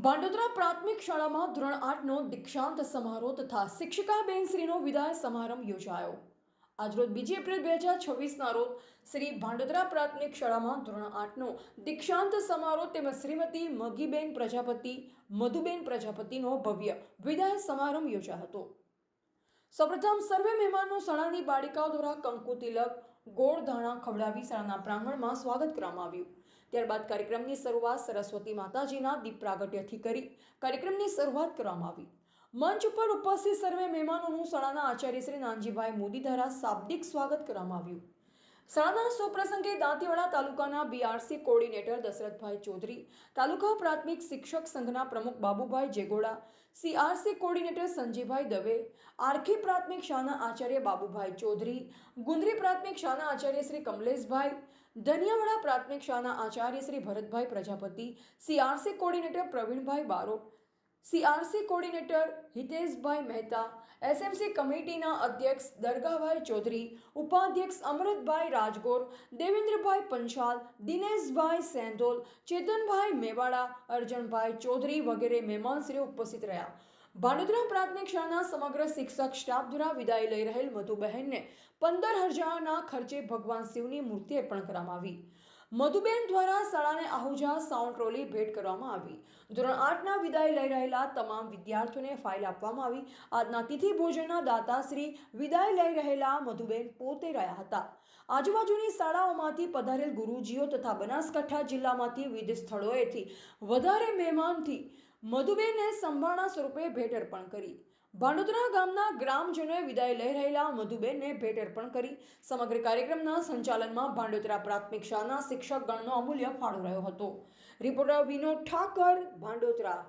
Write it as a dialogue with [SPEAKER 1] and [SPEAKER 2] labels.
[SPEAKER 1] ભાંડોદરા પ્રાથમિક શાળામાં ધોરણ 8નો દીક્ષાંત સમારોહ તથા શિક્ષિકાબેનશ્રીનો વિદાય સમારંભ યોજાયો. આજરોજ 2 એપ્રિલ 2026ના રોજ શ્રી ભાંડોદરા પ્રાથમિક શાળામાં ધોરણ 8નો દીક્ષાંત સમારોહ તેમજ શ્રીમતી મગીબેન પ્રજાપતિ, મધુબેન પ્રજાપતિનો ભવ્ય વિદાય સમારંભ યોજાયો હતો. સૌપ્રથમ સર્વે મહેમાનનું શાળાની બાળિકાઓ દ્વારા કંકુ તિલક, ગોળ ધાણા ખવડાવી શાળાના પ્રાંગણમાં સ્વાગત કરવામાં આવ્યું. ત્યારબાદ કાર્યક્રમની શરૂઆત સરસ્વતી માતાજીના દીપ પ્રાગટ્યથી કરી કાર્યક્રમની શરૂઆત કરવામાં આવી. મંચ ઉપર ઉપસ્થિત સર્વે મહેમાનોનું શાળાના આચાર્ય શ્રી નાનજીભાઈ મોદી દ્વારા શાબ્દિક સ્વાગત કરવામાં આવ્યું. શાળાના સુપ્રસંગે દાંતીવાડા તાલુકાના બીઆરસી કોર્ડિનેટર દશરથભાઈ ચૌધરી, તાલુકા પ્રાથમિક શિક્ષક સંઘના પ્રમુખ બાબુભાઈ જેગોડા, સીઆરસી કોર્ડિનેટર સંજયભાઈ દવે, આરખી પ્રાથમિક શાળાના આચાર્ય બાબુભાઈ ચૌધરી, ગુંદરી પ્રાથમિક શાળાના આચાર્ય શ્રી કમલેશભાઈ, ધનિયાવાડા પ્રાથમિક શાળાના Acharya Shri Bharatbhai Prajapati, CRC coordinator Pravinbhai Barot, CRC coordinator Hiteshbhai Mehta, SMC કમિટીના અધ્યક્ષ દરગાહભાઈ ચૌધરી, ઉપાધ્યક્ષ અમૃતભાઈ રાજગોર, દેવેન્દ્રભાઈ પંચાલ, દિનેશભાઈ સેંધોલ, ચેતનભાઈ મેવાડા, અર્જણભાઈ ચૌધરી વગેરે મહેમાનશ્રીઓ ઉપસ્થિત રહ્યા. ભાંડોદરા પ્રાથમિક શાળાના સમગ્ર શિક્ષક સ્ટાફ દ્વારા વિદાય લઈ રહેલ મધુબહેનને 15,000ના ખર્ચે ભગવાન શિવની મૂર્તિ અર્પણ કરવામાં આવી. મધુબેન દ્વારા શાળાને આહુજા સાઉન્ડ ટ્રોલી ભેટ કરવામાં આવી. ધોરણ 8ના વિદાય લઈ રહેલા તમામ વિદ્યાર્થીઓને ફાઇલ આપવામાં આવી. આજના તિથિ ભોજનના દાતાશ્રી વિદાય લઈ રહેલા મધુબેન પોતે રહ્યા હતા. આજુબાજુની શાળાઓમાંથી પધારેલ ગુરુજીઓ તથા બનાસકાંઠા જિલ્લામાંથી વિવિધ સ્થળોએથી વધારે મહેમાનથી મધુબેનને સંભારણા સ્વરૂપે ભેટ અર્પણ કરી. ભાંડોદરા ગામના ગ્રામજનોએ વિદાય લઈ રહેલા મધુબેનને ભેટ અર્પણ કરી. સમગ્ર કાર્યક્રમના સંચાલનમાં ભાંડોદરા પ્રાથમિક શાળાના શિક્ષકગણનો અમૂલ્ય ફાળો રહ્યો હતો. રિપોર્ટર વિનોદ ઠાકર, ભાંડોદરા.